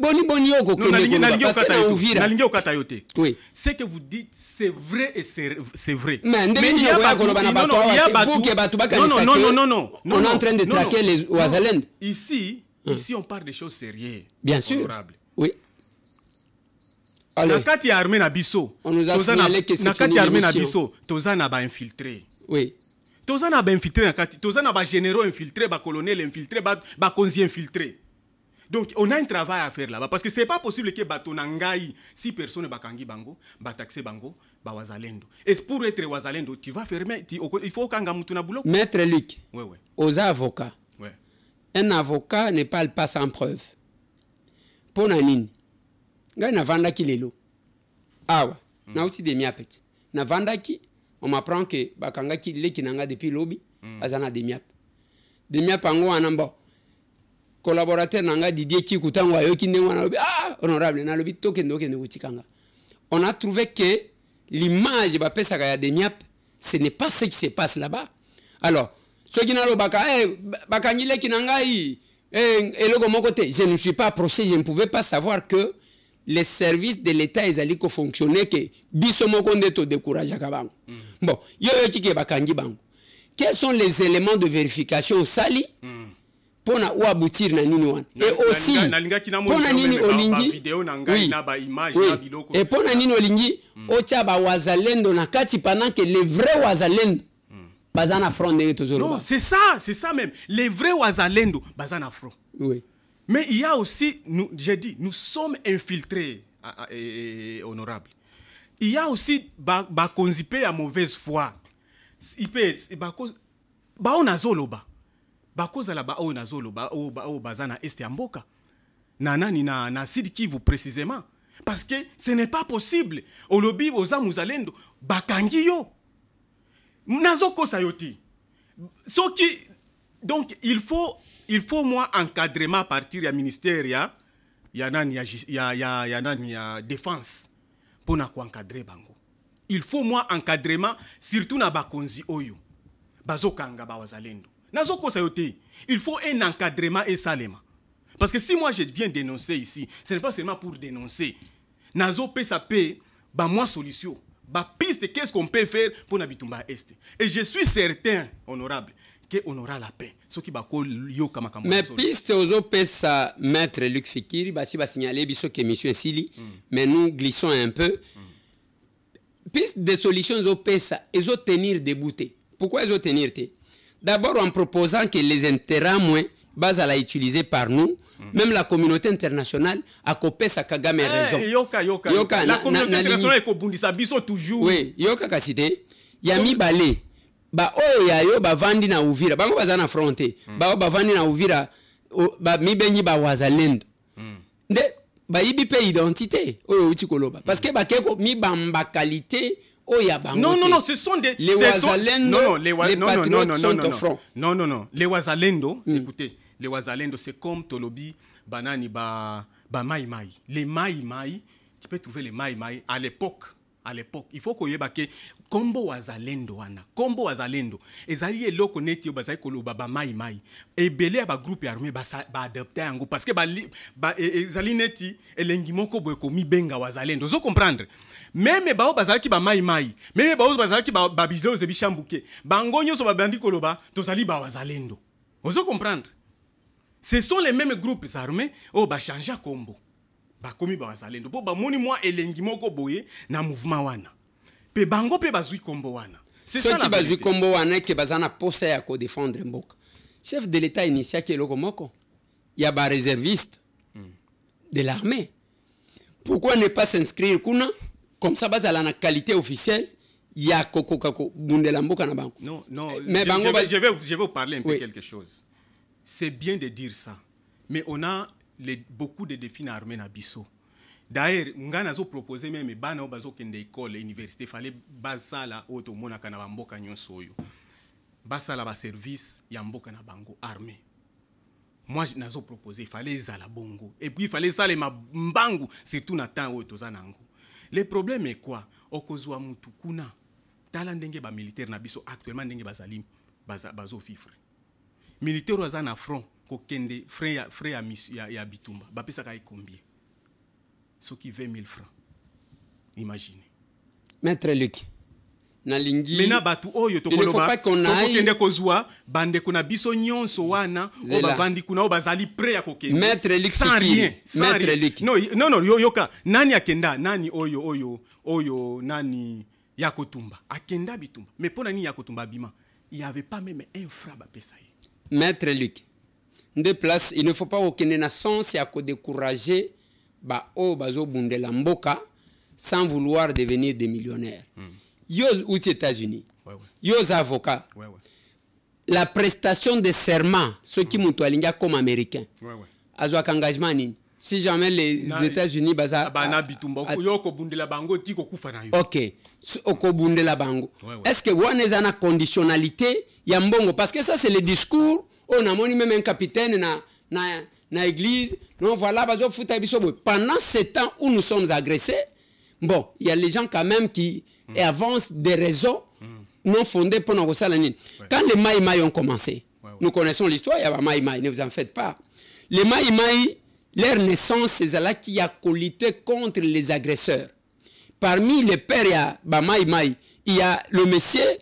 que vous dites, c'est vrai et c'est vrai. Mais on est en train de traquer les Ouazalend. Ici, on parle de choses sérieuses. Bien sûr. Oui. Nakati armée na biso. On nous a signalé que c'est fini l'émission. Tozana ba infiltré. Oui. Tozana ba infiltré nakati. Tozana ba généraux infiltrés, ba colonels infiltrés, ba konzi infiltrés. Donc, on a un travail à faire là-bas. Parce que c'est pas possible que Batonangaï, si personne ne bakangi bango, bataxe bango, ba wazalendo. Et pour être wazalendo, tu vas fermer. Il faut qu'un gamutuna boulot. Maître Luc, aux avocats. Ouais. Un avocat ne parle pas sans preuve. Pour Nanine, na vanda ki lelo. Awa, na outi de miapet. Na vanda ki, on m'apprend que bakanga ki le ki nanga depuis lobby, azana de miap. De miap ango anambo. Collaborateur nanga Didier Kikutango ayoki ndengwa na lobi honorable na lobi tokende utikanga. On a trouvé que l'image ba pesa ya de miap, ce n'est pas ce qui se passe là-bas. Alors, ceux qui n'ont pas bakangile ki nangai eloko mon côté, je ne suis pas approché, je ne pouvais pas savoir que les services de l'État ils allaient fonctionner que biso moko ndeto décourage akabango. Bon, yo ki ke bakangi bango. Quels sont les éléments de vérification au sali? pona ou aboutir na nini wana. Et aussi pona nini olingi et pona nini olingi ocha ba wazalendo na kati pendant que les vrais wazalendo bazana front de tozolo. Non, c'est ça même. Les vrais wazalendo bazana front. Oui. Mais il y a aussi, j'ai dit, nous sommes infiltrés, honorables. Il y a aussi bakonzipe à mauvaise foi. Il peut être on a zoloba. Bakoza la on a zoloba o bazana este amboka. Nanani na Sud Kivu précisément parce que ce n'est pas possible. Au lobby aux amuzalendo bakangi yo. Nazo kosa yoti. Donc il faut moi encadrement à partir du ministère ya défense pour na ko encadrer bango. Il faut moi encadrement surtout na bakonzi oyo. Bazokanga ba wazalendo. Nazo kosa yote. Il faut un encadrement et salema. Parce que si moi je viens dénoncer ici, ce n'est pas seulement pour dénoncer. Nazo pe sa pe ba moi solution. Ba piste qu'est-ce qu'on peut faire pour Nabitumba Est. Et je suis certain honorable qu'on aura la paix. Mais piste aux pesa maître Luc Fikiri basi ba signaler biso que monsieur Sili mais nous glissons un peu. Piste de solutions aux pesa et aux tenir débouté. Pourquoi ils ont tenir té? D'abord en proposant que les intérêts moins bas à la utiliser par nous, même la communauté internationale a copé sa Kagame raison. Yoka, la communauté internationale est kobundisa biso toujours. Oui, yoka kasite, yami balé. Ba o ya yo ba vandi na Uvira, bango bazana fronté. Ba vandi na Uvira, ba mi benyi ba wazalendo. De ba yibi pe identité o utikoloba. Parce que ba keko mi bamba qualité. Non, ce sont des... Les wazalendo, les patriotes sont au front. Non. Les wazalendo, écoutez, les wazalendo, c'est comme Tolobi, Banani, Maï. Les Maï, tu peux trouver les Maï à l'époque. Il faut qu'on y ait baké. Combo wazalendo, Combo wazalendo. Ezali et loko neti bazai kolo Maï. Et belé ba groupe armé ba adapté ango parce que ezali neti elengimoko boy ko mi benga wazalendo. Vous comprendre? Même bao bazali ki ba maï, même bao bazali ki ba bizlo zebi chambuke. Bangonyo so ba bandi koloba, to sali ba wazalendo. Vous comprendre? Ce sont les mêmes groupes armés oh ba changer combo. Ba komi ba wazalendo. Bo ba moni moi elengi moko boye na mouvement wana. Pe bango pe bazui combo wana. C'est ça qui bazui combo wana ke bazana posa ya ko défendre mboka. Chef de l'état initial qui est loko moko. Il y a ba réserviste de l'armée. Pourquoi ne pas s'inscrire kuna? Comme ça, base à la qualité officielle, il y a Koko Bundelamboka na bango. Non, mais je vais vous parler un peu quelque chose. C'est bien de dire ça, mais on a beaucoup de défis dans l'armée Nabiso. D'ailleurs, on a proposé même bana bazo kende école, université, fallait basa la auto mona kana bamboka nyonso yo. Basa la ba service ya mboka na bango armée. Moi, j'ai proposé, il fallait ça la bongo. Et puis il fallait ça les mbangu, surtout na temps auto zanango. Le problème est quoi? Okozwa mutu kuna tala ndenge ba militaire na biso actuellement ndenge bazali bazo fifre. Militaire waza na front ko kende frère ya Bitumba. Ba pesa ka combien? Ce qui 20 000 francs. Imaginez. Maître Luc. Nalingi. Mena batu oyo to koloba. Ko kende kozwa bande kuna biso nyonso wana o ba bandi kuna o bazali prêt ya kokende. Maître Luc sans rien. Maître Luc. Non, yoka. Nani akenda? Nani oyo nani Yakotumba. Akenda Bitumba. Mais pour nani Yakotumba bima, il y avait pas même un franc ba pesa. Maître Luc. De place, il ne faut pas aucune naissance à décourager ba o bazo bundela mboka sans vouloir devenir des millionnaires. Yo aux États-Unis, yo avocats, la prestation de serment, ceux qui m'ont aligné comme américains, azo engagement nini. Si jamais les États-Unis baza ok, okobundela bango. Est-ce que vous avez une conditionnalité ya mbongo? Parce que ça c'est le discours. On a moni même un capitaine na église. Non voilà bazo futa biso. Pendant ce temps où nous sommes agressés, bon, il y a les gens quand même qui avancent des raisons non fondées pour nous salaniner. Quand les Maï ont commencé, nous connaissons l'histoire, il y a Maï, ne vous en faites pas. Les Maï, leur naissance, c'est là qui a colité contre les agresseurs. Parmi les pères, il y a Maï, il y a le monsieur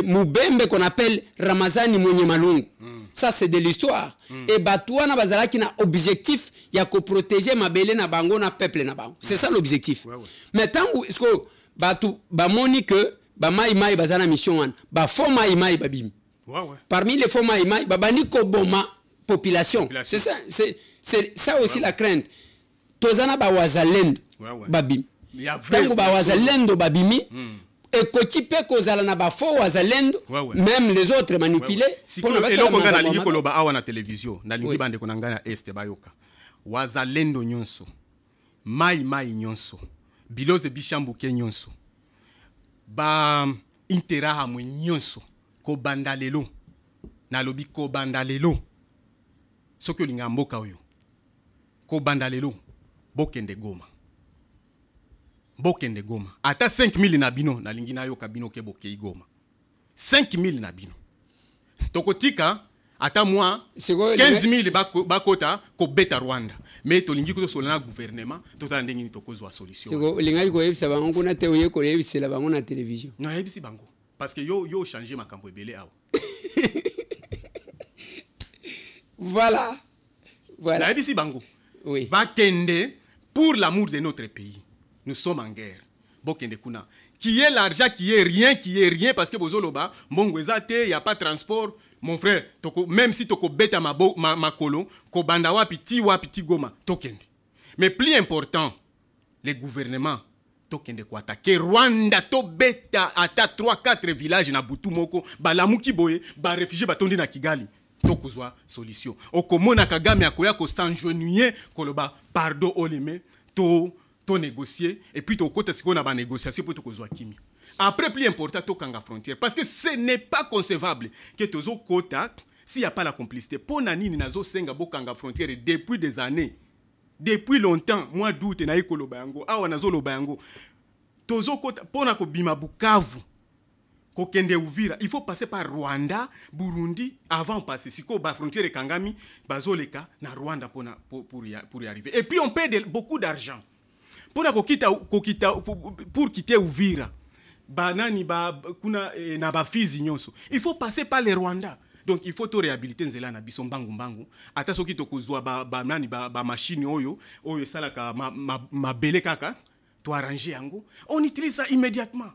Moubembe qu'on appelle Ramazani Mounyemalungu. Ça, c'est de l'histoire. Et Batouana Bazala qui a objectif, il y a que protéger ma belle na bango na peuple na bango. C'est ça l'objectif. Mais tant est-ce que Batou, Bamoni que, Bamaïmaï Bazana mission, Bafo Maïmaï Babim. Parmi les faux Maïmaï, Babani Koboma, population. C'est ça, c'est ça aussi la crainte. Tozana Bawazalen Babim. Tango Bawazalendo Babimi. Et kotipe kozala na bafo wazalendo même les autres manipulés pour na eloko nga na lingi koloba awa na télévision na lingi bande ko ngana este bayoka wazalendo nyonso mai nyonso biloze bishambuke nyonso ba interaha mwe nyonso ko bandalelo na lobi ko bandalelo soki olinga mboka oyo ko bandalelo bokende Goma. Bokende Goma. Ata 5000 na bino na lingi na yo kabino ke bokei Goma. 5000 na bino. Tokotika ata moi 15000 bakota ko beta Rwanda. Mais to lingi ko solana gouvernement totala ndengi tokozwa solution. Siko linga ko yebisa bango kuna te oye ko yebisa la bango na télévision. Non yebisi bango parce que yo changer makambo ebele awa. Voilà. Voilà. Yebisi bango. Oui. Bakende pour l'amour de notre pays. Nous sommes en guerre. Bokende kuna. Qui est l'argent, qui est rien, parce que bozoloba, mbongwezate, il n'y a pas de transport. Mon frère, toko, même si toko beta ma kolo, ko banda wapi ti Goma, tokende. Mais plus important, les gouvernements, tokende ko attaquer Rwanda, to beta ata 3-4 villages na butu moko, balamuki boye, ba réfugié batondi na Kigali. Tokozwa solution. Okomona Kagame akoya ko s'engenouiller, koloba, pardon olime, to négocier et puis au côté ce qu'on a négociation pour to kimi. Après plus important to kanga frontière parce que ce n'est pas concevable que tozo kota s'il y a pas la complicité pour nani nazo senga bo kanga frontière depuis des années depuis longtemps mois d'août na ikoloba yango awa nazo loba yango tozo kota pona ko bima Bukavu ko kende Uvira il faut passer par Rwanda Burundi avant passer siko ba frontière kangami bazoleka na Rwanda pour y arriver et puis on paie beaucoup d'argent pour quitter Uvira banani kuna na ba fizi nyonso il faut passer par les Rwanda donc il faut to réhabiliter nzela na biso mbangu ata soki to kozwa ba machine oyo salaka ma bele kaka to arranger yango on utilise ça immédiatement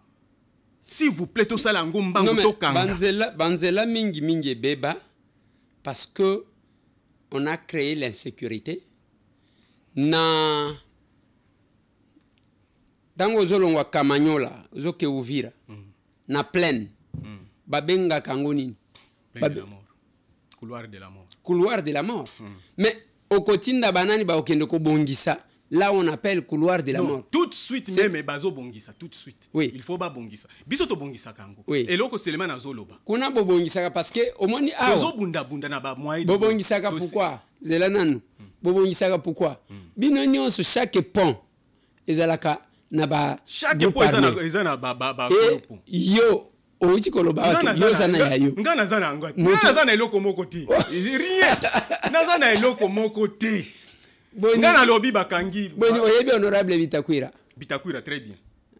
s'il vous plaît to sala ngo mbangu to kanga banzela mingi beba parce que on a créé l'insécurité na Dango zolongwa Kamanyola, zoke Uvira, na plaine, babenga kangoni. Couloir de la mort. Couloir de la mort. Mais au quotidien banani ba okendeko bongisa, là on appelle couloir de la mort. Tout de suite même bazo bongisa, tout de suite. Oui. Il faut ba bongisa. Biso to bongisa kango. Oui. Et loko seulement na zoloba. Kuna bo bongisa parce que au moni a. Bazo bunda na ba moyen. Bo bongisa pourquoi? Zelananu. Bo bongisa pourquoi? Bino nyonso chaque pont ezalaka naba chaque point ezana ba yo outi koloba yo zana ya yo ngana zana eloko moko te rien nazana eloko moko te ngana lobi bakangi boni oyebi honorable Bitakwira très bien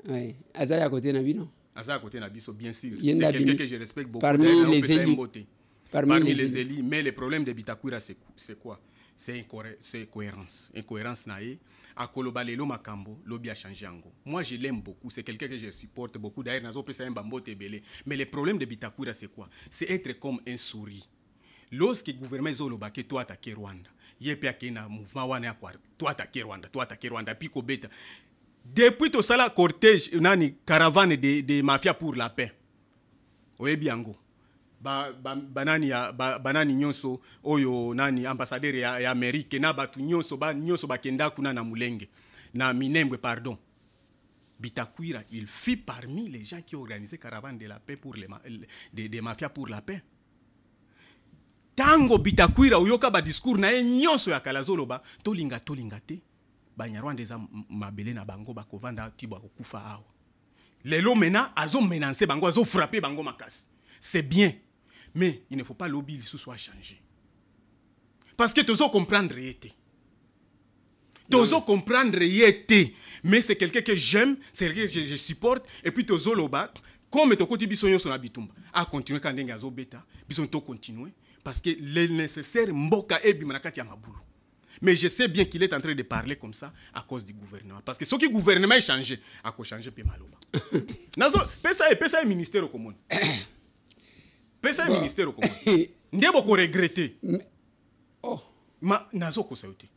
oui azaya côté na bino biso bien sûr c'est quelqu'un que je respecte beaucoup parmi les élus mais le problème de Bitakwira c'est quoi c'est incohérence nae akoloba lelo makambo lobi a changé ango. Moi je l'aime beaucoup, c'est quelqu'un que je supporte beaucoup d'ailleurs nazo pesa mbambo tebele. Mais le problème de Bitakwira c'est quoi? C'est être comme un souris. Lorsque le gouvernement zoloba que toi attaquer Rwanda, yepe akena mouvement wana kwa toi attaquer Rwanda puis ko beta. Depuis to sala cortège nani caravane de mafia pour la paix. Oyebi ango. Banani nyonso oyo nani ambassadeur ya Amérique na batu nyonso bakenda kuna na Mulenge na Minembwe pardon. Bitakwira il fit parmi les gens qui organisaient caravane de la paix pour des mafias pour la paix. Tango Bitakwira uyoka ba discours na nyonso ya kalazoloba tolinga te Banyarwanda za mabele na bango bakovanda tibwa kokufa awa. Lelo mena azo menacer bango azo frapper bango makasi. C'est bien. Mais il ne faut pas lobby sous soit changé. Parce que tu dois comprendre réalité. Tu dois comprendre réalité. Mais c'est quelqu'un que j'aime, c'est quelqu'un que je supporte. Et puis tu dois loba, comme tu as dit biso sur la bitumba, à continuer quand tu as bêta, biso to continuer. parce que le nécessaire mboka ebi manakati ya mabulu. Mais je sais bien qu'il est en train de parler comme ça à cause du gouvernement. Parce que ce qui gouvernement est changé, a changé pe maloba. Nazo pesa ministère au commun. Pesa ministère au commun. Ndebo ko regretter. Oh. Ma nazo ko sauté.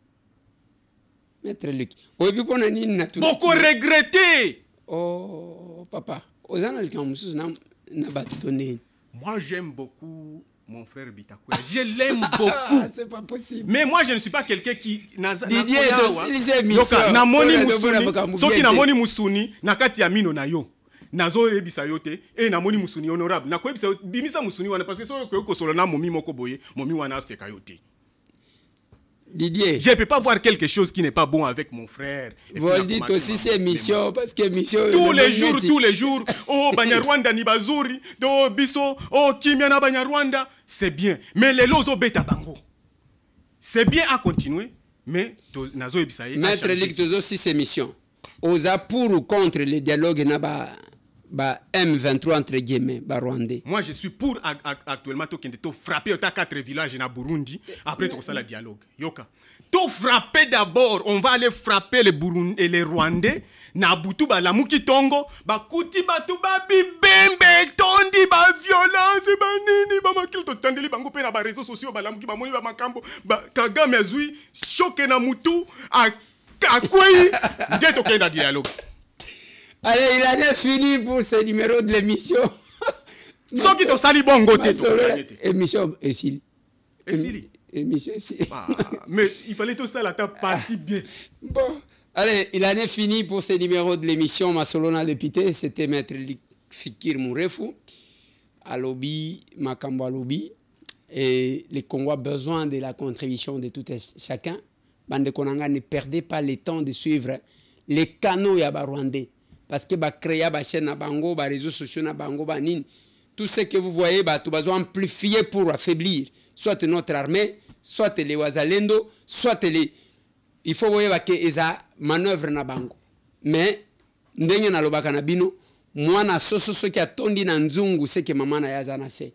Maître Luc. Oyebi pona nini na tout. Boko regretter. Oh papa. Ozana likamusu na batone. Moi j'aime beaucoup mon frère Bitakoya. Je l'aime beaucoup. C'est pas possible. Mais moi, je ne suis pas quelqu'un qui... Didier, namoni musuni. Soki namoni musuni, nakati ya mino na yo. Nazo ebisa yote. Namoni musuni honorable. Nako ebisa bimisa musuni wana. Parce que so ko solo na momi moko boye. Momi wana seka yote. Didier. Je ne peux pas voir quelque chose qui n'est pas bon avec mon frère. Vous dites aussi c'est mission parce que mission tous les jours oh Banyarwanda ni bazuri do biso oh kimia na Banyarwanda c'est bien mais les lozo beta bango. C'est bien à continuer mais nazo ebisaye. Maître Lick aussi c'est mission. Oza pour ou contre le dialogue na ba M23 entre guillemets, Rwandais. Moi je suis pour actuellement to frapper 4 villages na Burundi après tout ça le dialogue. Yoka. To frapper d'abord, on va aller frapper les Burundi et les Rwandais na butu ba la muki tongo ba kuti batu ba bibembe tondi ba violence ba nini ba makil to tandeli bango pe na ba réseaux sociaux ba la muki ba moni ba makambo ba Kagame azui choqué na mutu a kwei ndeto kenda dialogue. Allez, il en est fini pour ce numéro de l'émission. Sans qui te sali bongo émission Essili. Émission Essili. Mais il fallait tout ça, la partie bien. Bon, allez, il en est fini pour ce numéro de l'émission Masolona Dépité. C'était Maître Fikir Mourefu, à Lobby, Makambo à Lobby. Et les Congolais ont besoin de la contribution de tout et chacun. Bande Konanga, ne perdez pas le temps de suivre les canaux Yabarwandais. Parce que bah créer bah chaîne na bango, bah réseaux sociaux na bango, bah nin, tout ce que vous voyez bah tout besoin amplifier pour affaiblir soit notre armée, soit les Wazalendo, soit les il faut voir bah que eza manœuvre na bango. Mais ndenge na lobaka na bino, moi na soso qui a tondi na nzungu c'est que maman na yazana c'est.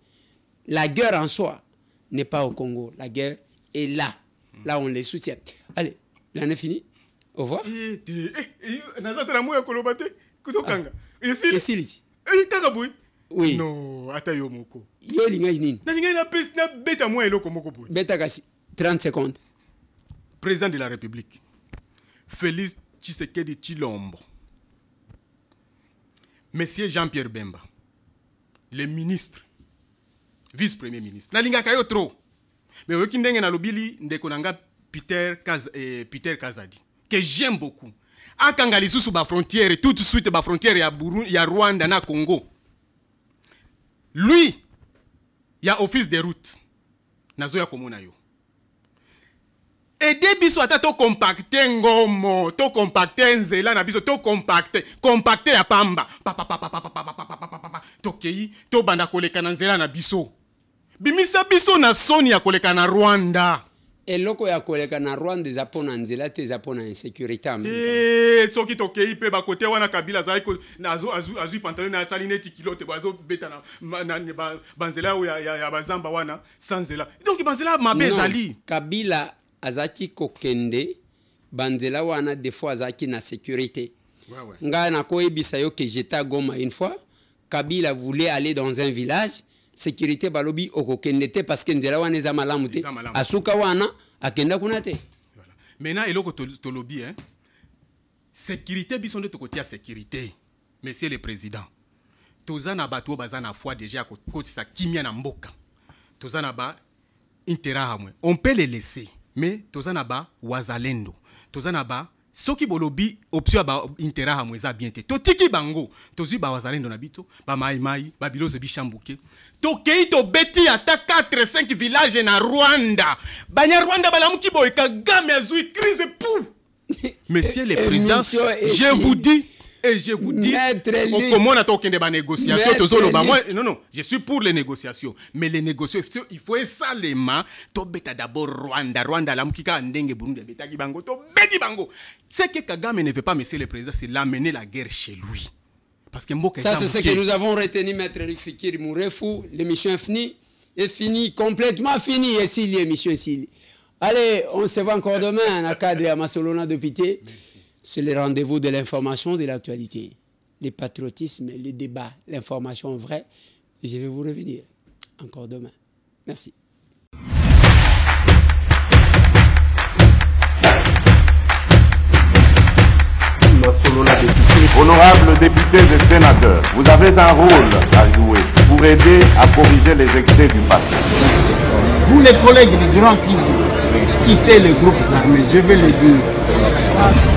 La guerre en soi n'est pas au Congo, la guerre est là. Là on les soutient. Allez, l'année est finie. Au revoir. Oui. Non, atayo moko. Yo linga nini? Na linga na pes na beta moi eloko moko boy. Beta kasi 30 secondes. Président de la République. Félix Tshisekedi Tshilombo. Monsieur Jean-Pierre Bemba. Le ministre. Vice-premier ministre. Na linga kayo trop. Mais oki ndenge na lobili ndeko nanga Peter Kazadi. Que j'aime beaucoup. Akanga sous ba frontière tout de suite ba frontière ya Burundi, ya Rwanda na Congo. Lui, il y a office de route. Nazo ya komona yo. Et biso ata to compacter ngomo, to compacter nzela na biso to compacter ya pamba. To kei to banda koleka na nzela na biso. Bimisa biso na soni ya koleka na Rwanda. Et loko ya koleka na Rwanda zapona nzela te zapona insécurité. Soki to kei pe ba kote wana Kabila zai ko nazo azu pantalon na salineti kilote bazo beta na banzela ya bazamba wana sanzela. Donc banzela mabezali. Kabila azaki kokende banzela wana des fois azaki na sécurité. Ouais. Nga na koyebisa yo que j'étais à Goma une fois, Kabila voulait aller dans un village. Sécurité balobi okokendete parce que nzela wana eza malamu te asuka wana akenda kuna te. Voilà. Maintenant eloko to lobby hein. Sécurité biso nde to kotia sécurité. Monsieur le président. Tozana bato bazana foi déjà kotisa kimia na mboka. Tozana ba interahamwe. On peut les laisser mais tozana ba wazalendo. Tozana ba soki bolobi option ba interahamwe za bien te. Totiki bango. Tozi ba wazalendo na bito, ba mai ba biloze bishambuke. Tokei to beti ata 4-5 villages na Rwanda. Banya Rwanda balamuki boy Kagame azui crise pou. Monsieur le président, je vous dis et je vous dis comment on a tokende ba négociation tozolo ba moi non, je suis pour les négociations mais les négociations il faut salement to beta d'abord Rwanda lamuki ka ndenge Burundi betaki bango to beti bango. Ce que Kagame ne veut pas monsieur le président c'est l'amener la guerre chez lui. Parce que ça c'est ce que nous avons retenu Maître Fikir Mourefu. L'émission est finie. est fini, complètement fini ici l'émission ici. Allez, on se voit encore demain à cadre à Massolona de Pité. C'est le rendez-vous de l'information, de l'actualité. Le patriotisme, les débats, l'information vraie. Et je vais vous revenir encore demain. Merci. Honorables députés et sénateurs, vous avez un rôle à jouer pour aider à corriger les excès du passé. Vous les collègues du Grand Kivu, quittez les groupes armés, je vais le dire.